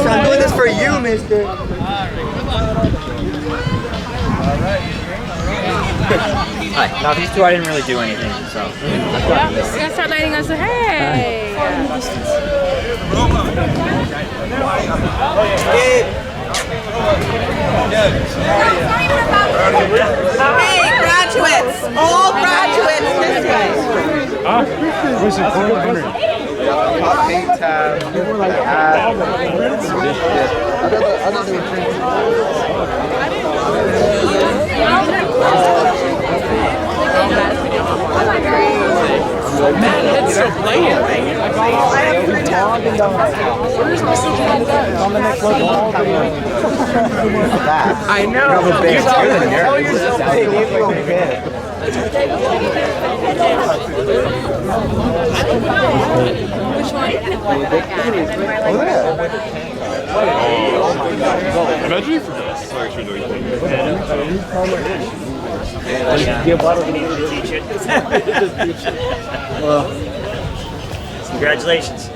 I'm doing this for you, mister. Hi. Now these two I didn't really do anything, so. Yeah, we're gonna start lighting us. Hey! Hey, graduates! All graduates this way! Huh? Where's it going? Paint tab. Man, it's so bland. I know. Tell yourself hey, you feel bad. Imagine if this actually doing Congratulations.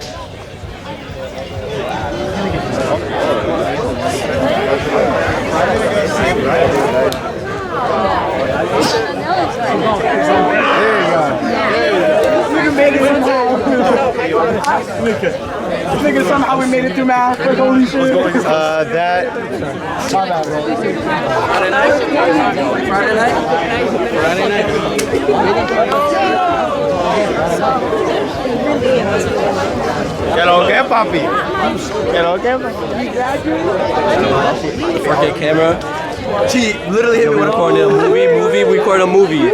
Nigga, somehow we made it through math. Like, holy shit. That. Friday night? ¿Qué lo que, papi? ¿Qué lo que? 4K camera. Cheat. Literally hit me We with record a movie. We record a movie. Is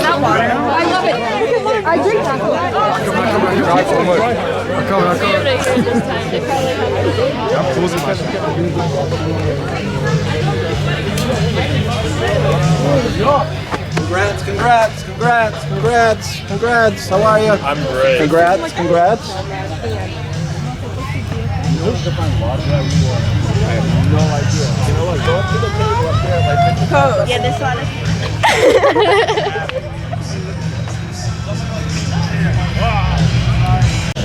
that water? I love it. I drink chocolate. Congrats. How are you? I'm great. Congrats. Code. Yeah, this one.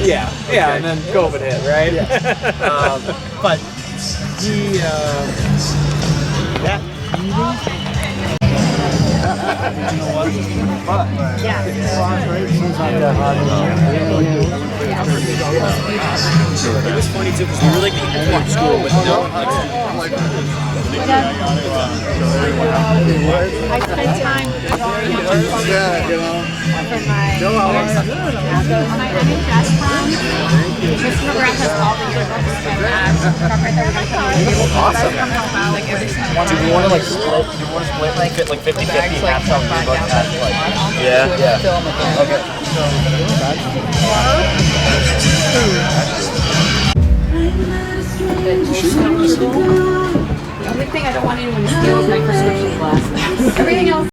Yeah, and then COVID hit, right? Yeah. But it was funny too because we were like the only school with no I spent time with Ari for my jazz prom. Miss McGrath has all the years off awesome. Do you want to like split? Do you want to split like fit like 50-50 half time yearbook half like yeah. The only thing I don't want anyone to steal is my prescription glasses. Everything else.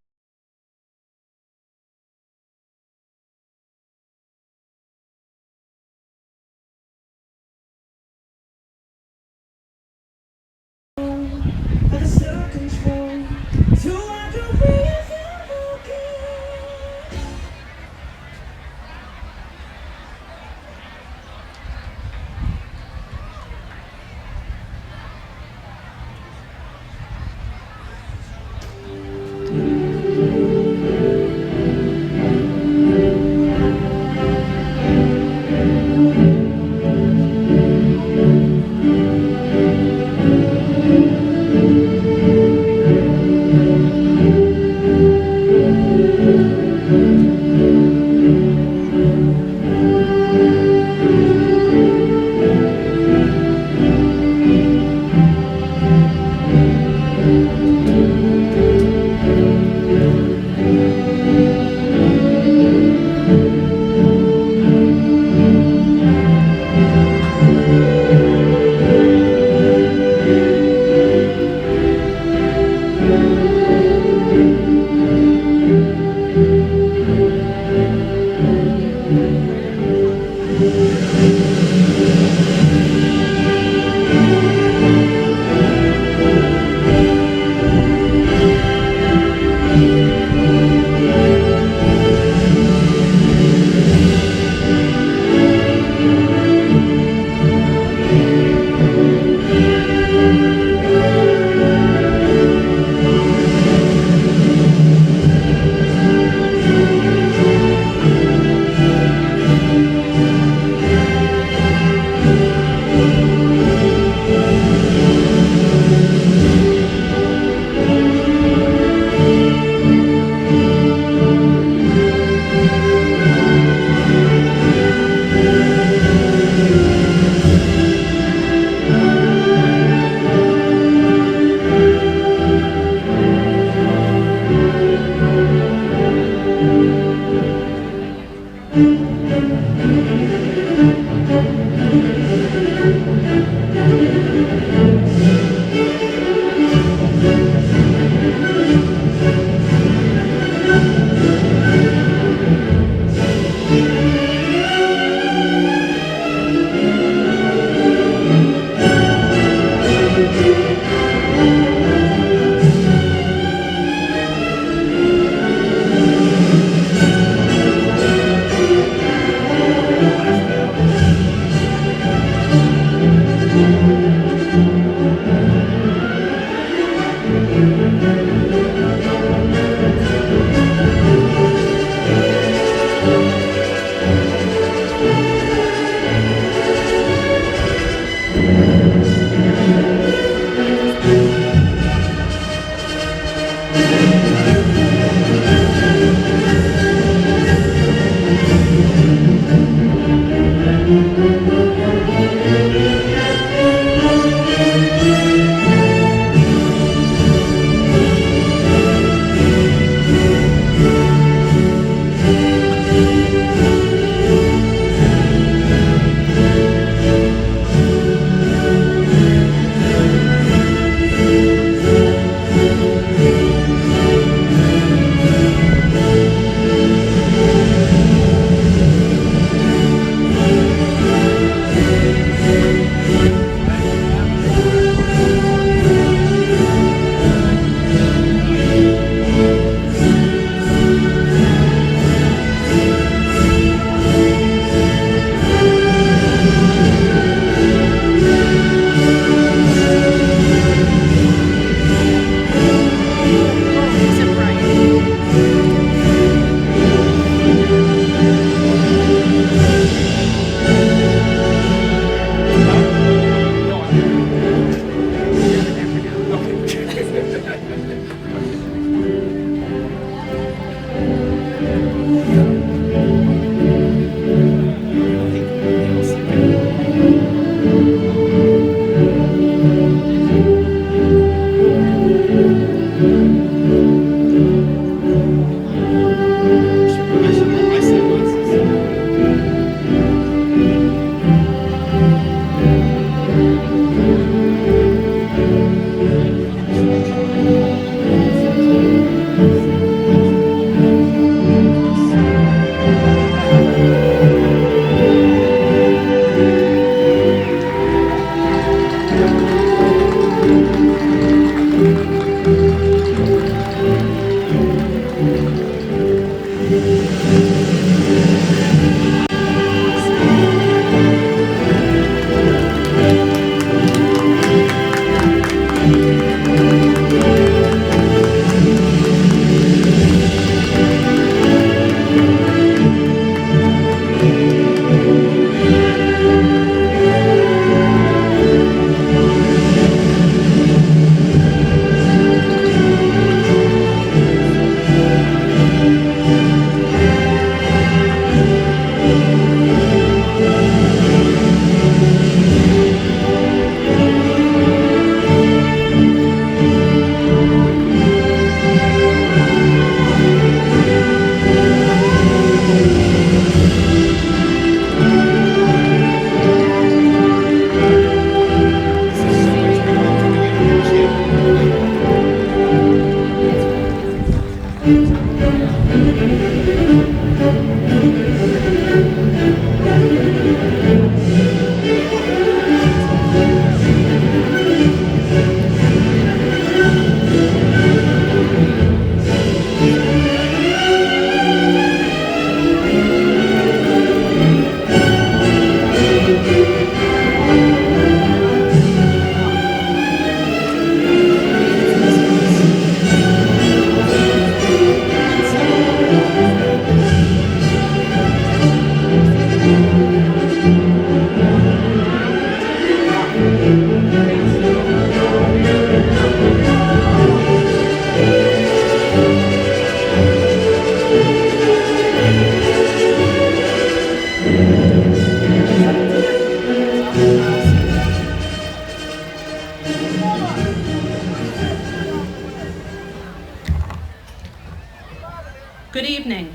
Good evening.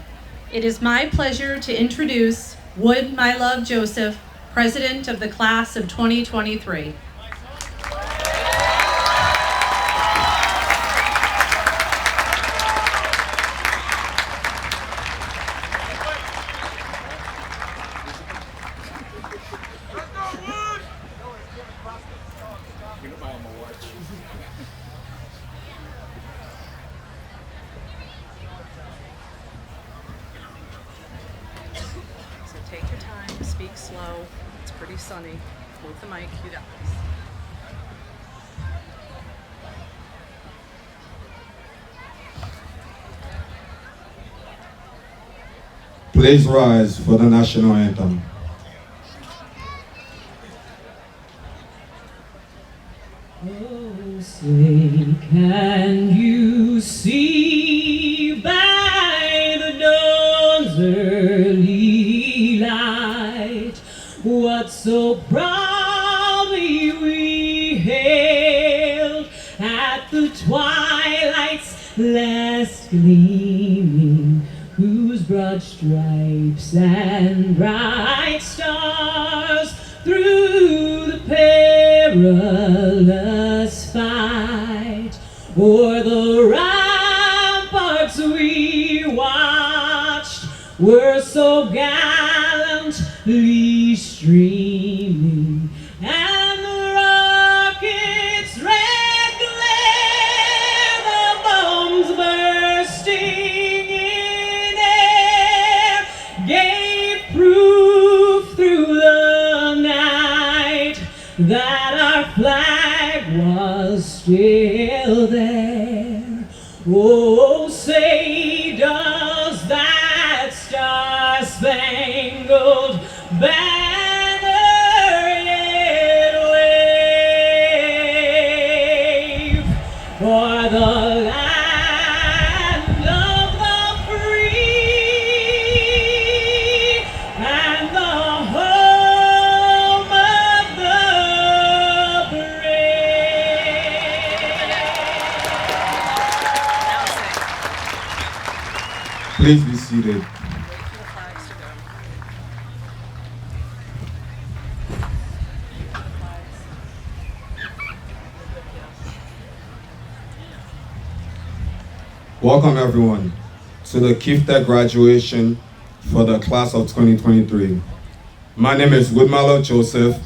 It is my pleasure to introduce Wood My Love Joseph, President of the Class of 2023. So take your time, speak slow. It's pretty sunny. Move the mic, you got this. Please rise for the national anthem. Oh, say, can you see by the dawn's early light what so proudly we hailed at the twilight's last gleaming, whose broad stripes and bright stars through the perilous fight o'er the ramparts we watched were so gallantly streaming, and the rockets' red glare, the bombs bursting in air, gave proof through the night that our flag was still there. Oh, say does that star-spangled banner yet wave for the land of the free and the home of the brave? Please be seated. Welcome everyone to the Keefe graduation for the class of 2023. My name is Woodmilo Joseph,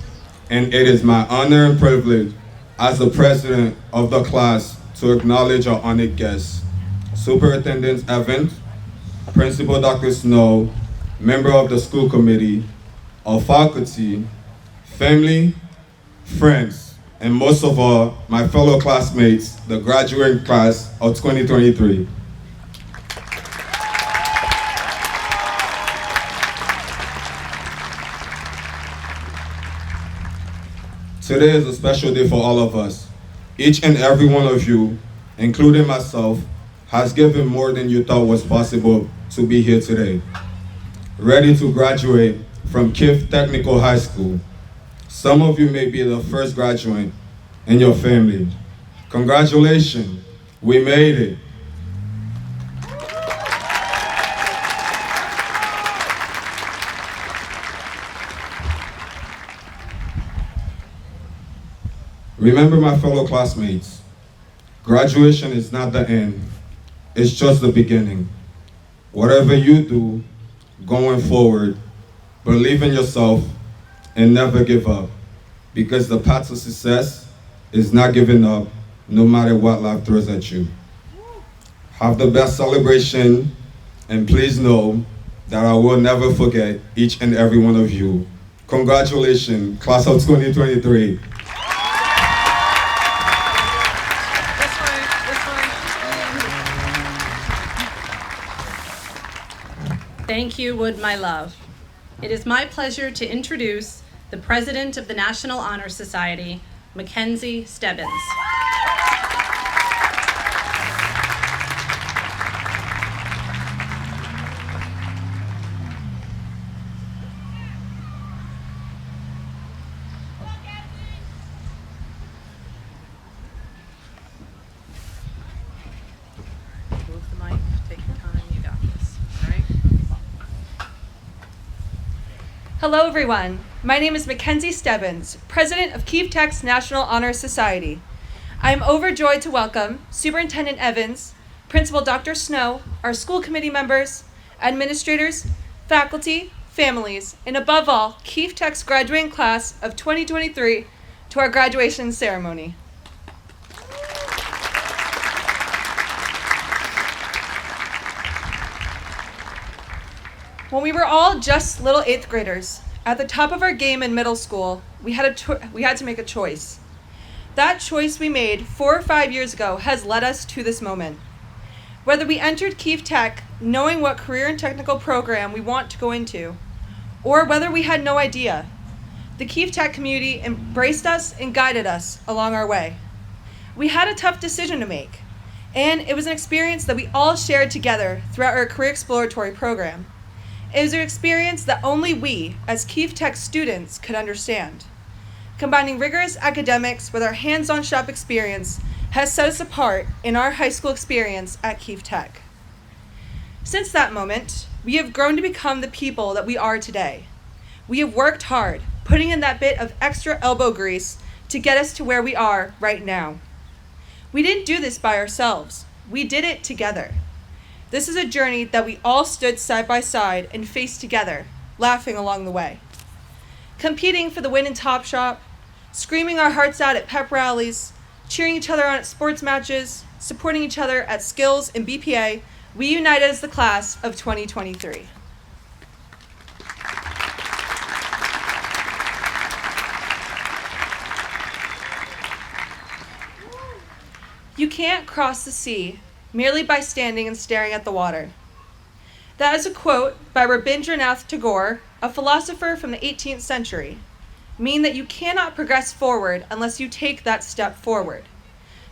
and it is my honor and privilege as the president of the class to acknowledge our honored guests, Superintendent Evans, Principal Dr. Snow, member of the school committee, our faculty, family, friends, and most of all, my fellow classmates, the graduating class of 2023. Today is a special day for all of us. Each and every one of you, including myself, has given more than you thought was possible to be here today. Ready to graduate from Keefe Technical High School. Some of you may be the first graduate in your family. Congratulations, we made it. Remember, my fellow classmates, graduation is not the end, it's just the beginning. Whatever you do going forward, believe in yourself and never give up, because the path to success is not giving up no matter what life throws at you. Have the best celebration, and please know that I will never forget each and every one of you. Congratulations, class of 2023. Thank you, Wood, my love. It is my pleasure to introduce the President of the National Honor Society, Mackenzie Stebbins. Move the mic, take your time, you got this, all right? Hello everyone, my name is Mackenzie Stebbins, President of Keefe Tech's National Honor Society. I am overjoyed to welcome Superintendent Evans, Principal Dr. Snow, our school committee members, administrators, faculty, families, and above all, Keefe Tech's graduating class of 2023 to our graduation ceremony. When we were all just little 8th graders, at the top of our game in middle school, we had to make a choice. That choice we made 4 or 5 years ago has led us to this moment. Whether we entered Keefe Tech knowing what career and technical program we want to go into, or whether we had no idea, the Keefe Tech community embraced us and guided us along our way. We had a tough decision to make. And it was an experience that we all shared together throughout our Career Exploratory program. It was an experience that only we, as Keefe Tech students, could understand. Combining rigorous academics with our hands-on shop experience has set us apart in our high school experience at Keefe Tech. Since that moment, we have grown to become the people that we are today. We have worked hard, putting in that bit of extra elbow grease to get us to where we are right now. We didn't do this by ourselves. We did it together. This is a journey that we all stood side by side and faced together, laughing along the way. Competing for the win in Top Shop, screaming our hearts out at pep rallies, cheering each other on at sports matches, supporting each other at skills and BPA, we united as the class of 2023. You can't cross the sea merely by standing and staring at the water. That is a quote by Rabindranath Tagore, a philosopher from the 18th century, meaning that you cannot progress forward unless you take that step forward.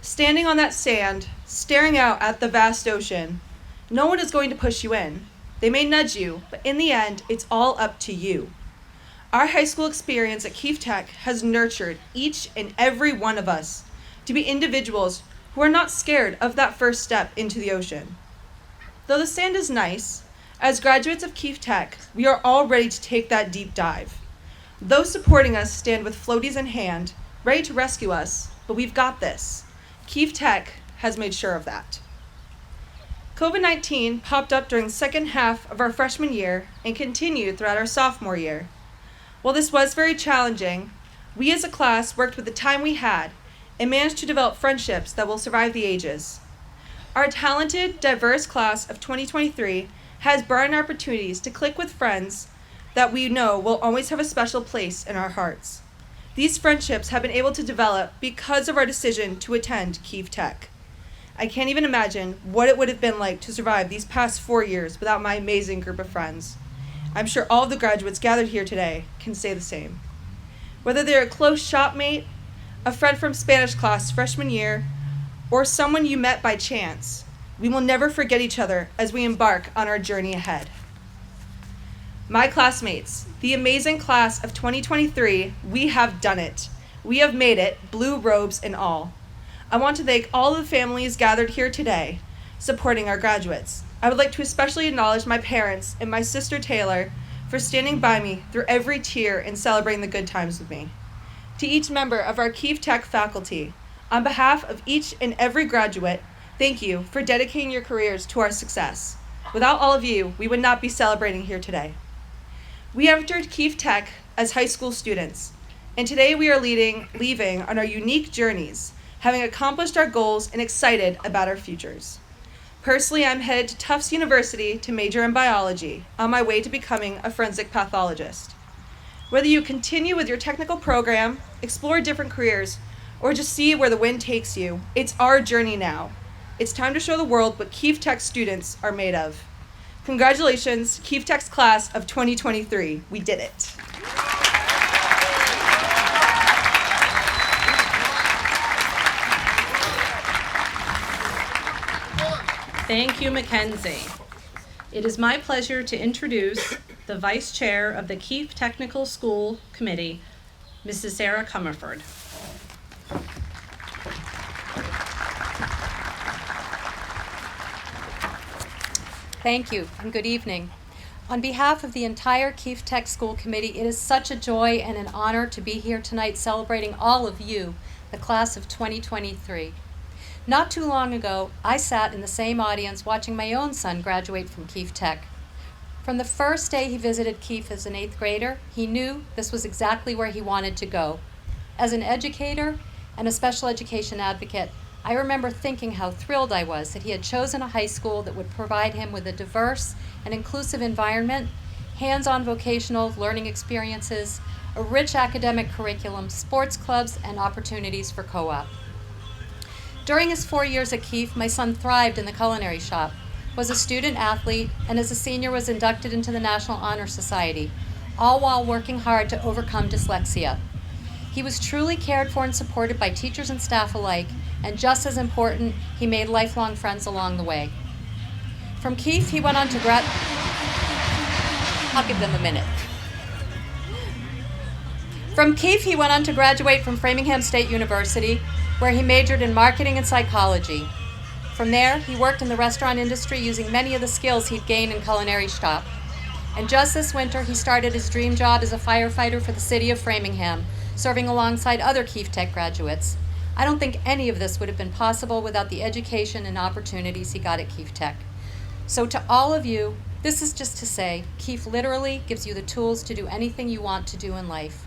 Standing on that sand, staring out at the vast ocean, no one is going to push you in. They may nudge you, but in the end, it's all up to you. Our high school experience at Keefe Tech has nurtured each and every one of us to be individuals who are not scared of that first step into the ocean. Though the sand is nice, as graduates of Keefe Tech, we are all ready to take that deep dive. Those supporting us stand with floaties in hand, ready to rescue us, but we've got this. Keefe Tech has made sure of that. COVID-19 popped up during the second half of our freshman year and continued throughout our sophomore year. While this was very challenging, we as a class worked with the time we had and managed to develop friendships that will survive the ages. Our talented, diverse class of 2023 has brought in opportunities to click with friends that we know will always have a special place in our hearts. These friendships have been able to develop because of our decision to attend Keefe Tech. I can't even imagine what it would have been like to survive these past 4 years without my amazing group of friends. I'm sure all of the graduates gathered here today can say the same. Whether they're a close shopmate, a friend from Spanish class freshman year, or someone you met by chance, we will never forget each other as we embark on our journey ahead. My classmates, the amazing class of 2023, we have done it. We have made it, blue robes and all. I want to thank all of the families gathered here today supporting our graduates. I would like to especially acknowledge my parents and my sister Taylor for standing by me through every tear and celebrating the good times with me. To each member of our Keefe Tech faculty, on behalf of each and every graduate, thank you for dedicating your careers to our success. Without all of you, we would not be celebrating here today. We entered Keefe Tech as high school students, and today we are leaving on our unique journeys, having accomplished our goals and excited about our futures. Personally, I'm headed to Tufts University to major in biology, on my way to becoming a forensic pathologist. Whether you continue with your technical program, explore different careers, or just see where the wind takes you, it's our journey now. It's time to show the world what Keefe Tech students are made of. Congratulations, Keefe Tech's class of 2023. We did it. Thank you, Mackenzie. It is my pleasure to introduce the Vice Chair of the Keefe Technical School Committee, Mrs. Sarah Comerford. Thank you and good evening. On behalf of the entire Keefe Tech School Committee, it is such a joy and an honor to be here tonight celebrating all of you, the class of 2023. Not too long ago, I sat in the same audience watching my own son graduate from Keefe Tech. From the first day he visited Keefe as an 8th grader, he knew this was exactly where he wanted to go. As an educator and a special education advocate, I remember thinking how thrilled I was that he had chosen a high school that would provide him with a diverse and inclusive environment, hands-on vocational learning experiences, a rich academic curriculum, sports clubs, and opportunities for co-op. During his 4 years at Keefe, my son thrived in the culinary shop, was a student athlete, and as a senior was inducted into the National Honor Society, all while working hard to overcome dyslexia. He was truly cared for and supported by teachers and staff alike, And just as important, he made lifelong friends along the way. From Keefe, he went on to I'll give them a minute. From Keefe, he went on to graduate from Framingham State University, where he majored in marketing and psychology. From there, he worked in the restaurant industry using many of the skills he'd gained in culinary shop. And just this winter, he started his dream job as a firefighter for the city of Framingham, serving alongside other Keefe Tech graduates. I don't think any of this would have been possible without the education and opportunities he got at Keefe Tech. So to all of you, this is just to say, Keefe literally gives you the tools to do anything you want to do in life.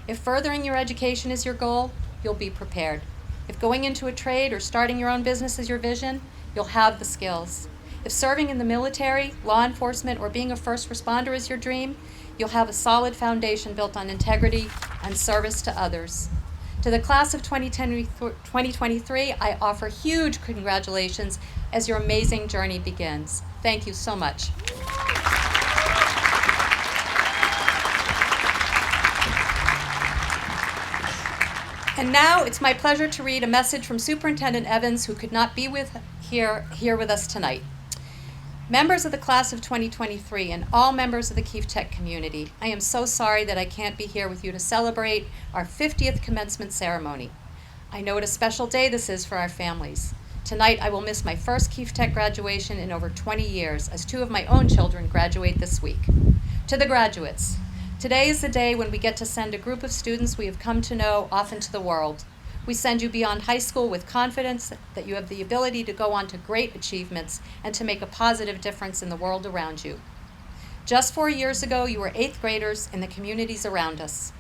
If furthering your education is your goal, you'll be prepared. If going into a trade or starting your own business is your vision, you'll have the skills. If serving in the military, law enforcement, or being a first responder is your dream, you'll have a solid foundation built on integrity and service to others. To the class of 2023, I offer huge congratulations as your amazing journey begins. Thank you so much. And now it's my pleasure to read a message from Superintendent Evans, who could not be here with us tonight. Members of the class of 2023 and all members of the Keefe Tech community, I am so sorry that I can't be here with you to celebrate our 50th commencement ceremony. I know what a special day this is for our families. Tonight I will miss my first Keefe Tech graduation in over 20 years, as 2 of my own children graduate this week. To the graduates, today is the day when we get to send a group of students we have come to know off into the world. We send you beyond high school with confidence that you have the ability to go on to great achievements and to make a positive difference in the world around you. Just 4 years ago, you were 8th graders in the communities around us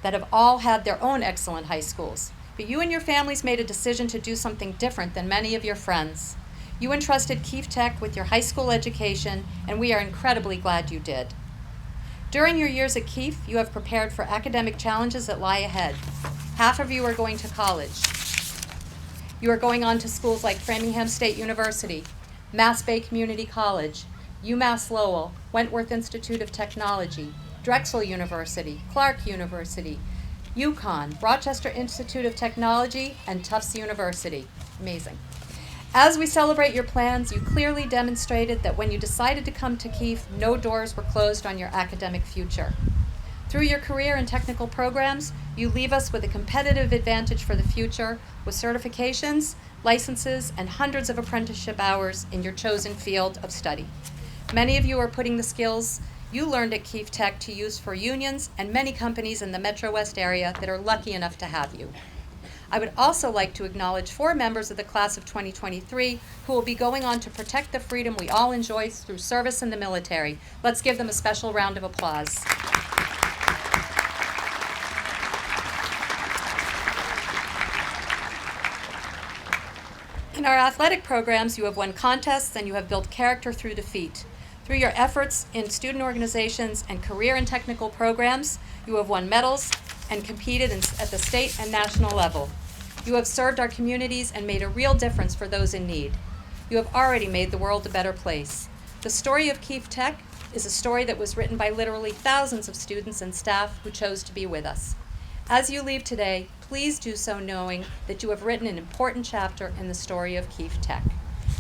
that have all had their own excellent high schools. But you and your families made a decision to do something different than many of your friends. You entrusted Keefe Tech with your high school education, and we are incredibly glad you did. During your years at Keefe, you have prepared for academic challenges that lie ahead. Half of you are going to college. You are going on to schools like Framingham State University, Mass Bay Community College, UMass Lowell, Wentworth Institute of Technology, Drexel University, Clark University, UConn, Rochester Institute of Technology, and Tufts University. Amazing. As we celebrate your plans, you clearly demonstrated that when you decided to come to Keefe, no doors were closed on your academic future. Through your career and technical programs, you leave us with a competitive advantage for the future with certifications, licenses, and hundreds of apprenticeship hours in your chosen field of study. Many of you are putting the skills you learned at Keefe Tech to use for unions and many companies in the Metro West area that are lucky enough to have you. I would also like to acknowledge 4 members of the class of 2023 who will be going on to protect the freedom we all enjoy through service in the military. Let's give them a special round of applause. In our athletic programs, you have won contests and you have built character through defeat. Through your efforts in student organizations and career and technical programs, you have won medals and competed at the state and national level. You have served our communities and made a real difference for those in need. You have already made the world a better place. The story of Keefe Tech is a story that was written by literally thousands of students and staff who chose to be with us. As you leave today, please do so knowing that you have written an important chapter in the story of Keefe Tech.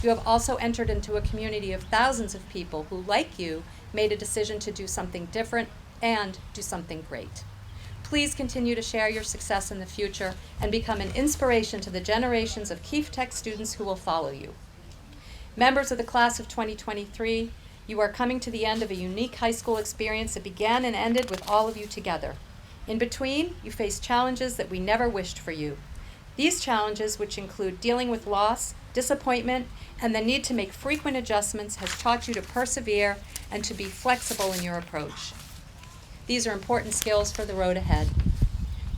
You have also entered into a community of thousands of people who, like you, made a decision to do something different and do something great. Please continue to share your success in the future and become an inspiration to the generations of Keefe Tech students who will follow you. Members of the class of 2023, you are coming to the end of a unique high school experience that began and ended with all of you together. In between, you face challenges that we never wished for you. These challenges, which include dealing with loss, disappointment, and the need to make frequent adjustments, has taught you to persevere and to be flexible in your approach. These are important skills for the road ahead.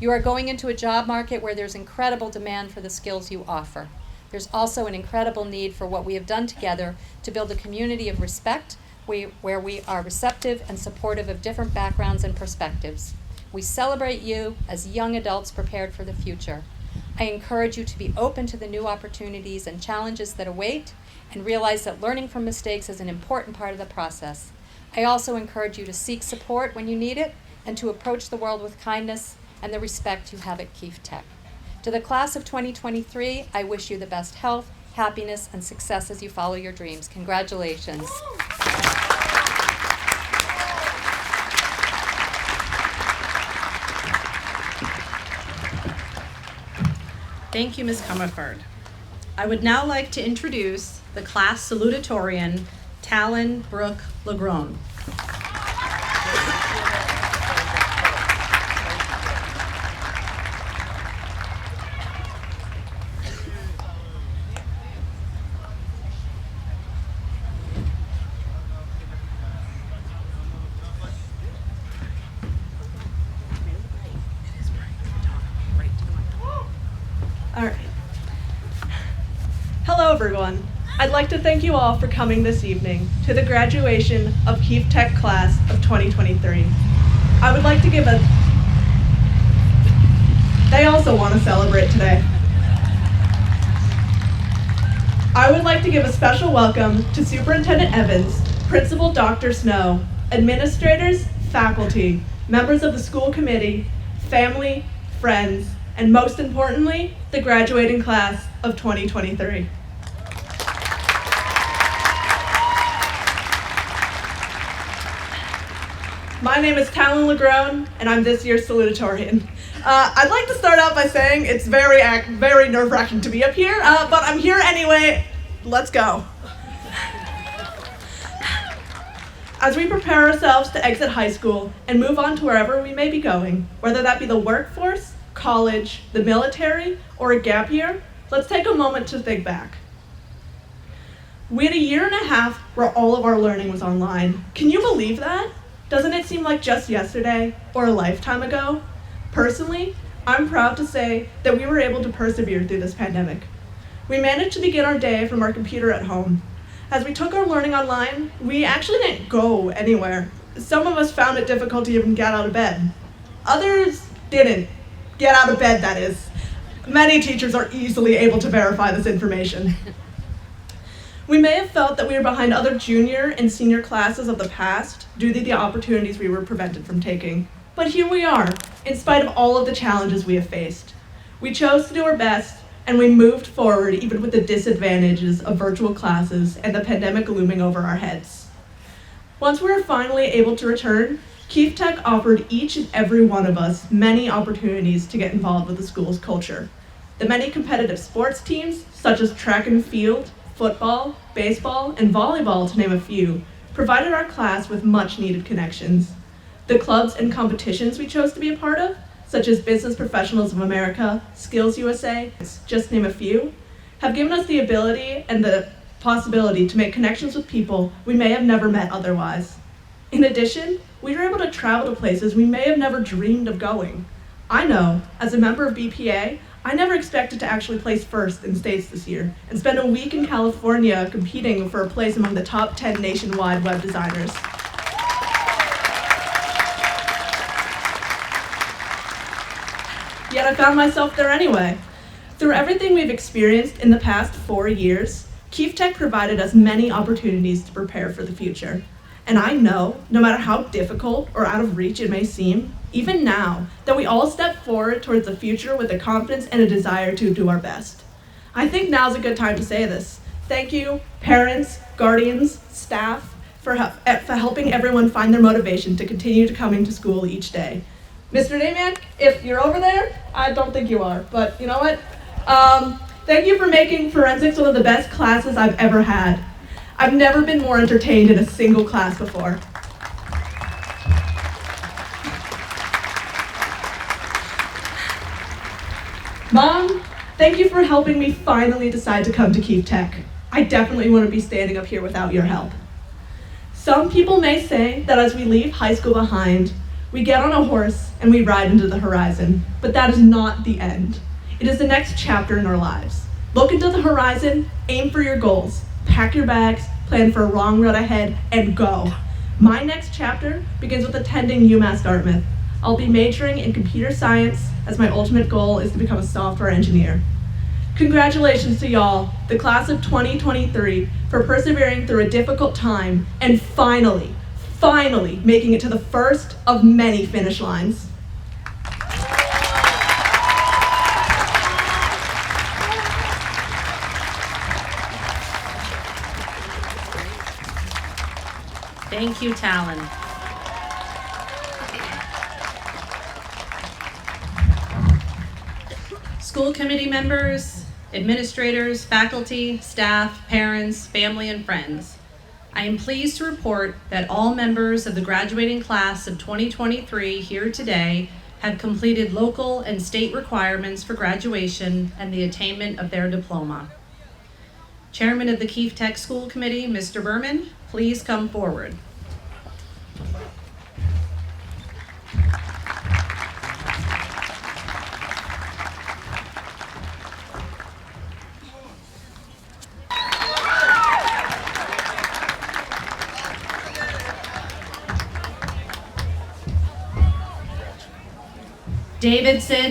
You are going into a job market where there's incredible demand for the skills you offer. There's also an incredible need for what we have done together to build a community of respect where we are receptive and supportive of different backgrounds and perspectives. We celebrate you as young adults prepared for the future. I encourage you to be open to the new opportunities and challenges that await and realize that learning from mistakes is an important part of the process. I also encourage you to seek support when you need it and to approach the world with kindness and the respect you have at Keefe Tech. To the class of 2023, I wish you the best health, happiness, and success as you follow your dreams. Congratulations. Thank you, Ms. Comerford. I would now like to introduce the class salutatorian, Talon Brooke Legrone. All right. Hello, everyone. I'd like to thank you all for coming this evening to the graduation of Keefe Tech class of 2023. I would like to give They also want to celebrate today. I would like to give a special welcome to Superintendent Evans, Principal Dr. Snow, administrators, faculty, members of the school committee, family, friends, and most importantly, the graduating class of 2023. My name is Talon Legrone, and I'm this year's salutatorian. I'd like to start out by saying it's very nerve-wracking to be up here, but I'm here anyway. Let's go. As we prepare ourselves to exit high school and move on to wherever we may be going, whether that be the workforce, college, the military, or a gap year, let's take a moment to think back. We had a year and a half where all of our learning was online. Can you believe that? Doesn't it seem like just yesterday or a lifetime ago? Personally, I'm proud to say that we were able to persevere through this pandemic. We managed to begin our day from our computer at home. As we took our learning online, we actually didn't go anywhere. Some of us found it difficult to even get out of bed. Others didn't. Get out of bed, that is. Many teachers are easily able to verify this information. We may have felt that we were behind other junior and senior classes of the past due to the opportunities we were prevented from taking. But here we are, in spite of all of the challenges we have faced. We chose to do our best, and we moved forward even with the disadvantages of virtual classes and the pandemic looming over our heads. Once we were finally able to return, Keefe Tech offered each and every one of us many opportunities to get involved with the school's culture. The many competitive sports teams, such as track and field, football, baseball, and volleyball, to name a few, provided our class with much needed connections. The clubs and competitions we chose to be a part of, such as Business Professionals of America, Skills USA, just name a few, have given us the ability and the possibility to make connections with people we may have never met otherwise. In addition, we were able to travel to places we may have never dreamed of going. I know, as a member of BPA, I never expected to actually place first in states this year and spend a week in California competing for a place among the top 10 nationwide web designers. Yet I found myself there anyway. Through everything we've experienced in the past 4 years, Keefe Tech provided us many opportunities to prepare for the future. And I know, no matter how difficult or out of reach it may seem, even now, that we all step forward towards the future with a confidence and a desire to do our best. I think now's a good time to say this. Thank you, parents, guardians, staff, for helping everyone find their motivation to continue to coming to school each day. Mr. Damian, if you're over there, I don't think you are, but you know what? Thank you for making forensics one of the best classes I've ever had. I've never been more entertained in a single class before. Mom, thank you for helping me finally decide to come to Keefe Tech. I definitely wouldn't be standing up here without your help. Some people may say that as we leave high school behind, we get on a horse and we ride into the horizon, but that is not the end. It is the next chapter in our lives. Look into the horizon, aim for your goals, pack your bags, plan for a long road ahead, and go. My next chapter begins with attending UMass Dartmouth. I'll be majoring in computer science as my ultimate goal is to become a software engineer. Congratulations to y'all, the class of 2023, for persevering through a difficult time and finally making it to the first of many finish lines. Thank you, Talon. School committee members, administrators, faculty, staff, parents, family, and friends. I am pleased to report that all members of the graduating class of 2023 here today have completed local and state requirements for graduation and the attainment of their diploma. Chairman of the Keefe Tech School Committee, Mr. Berman, please come forward. Davidson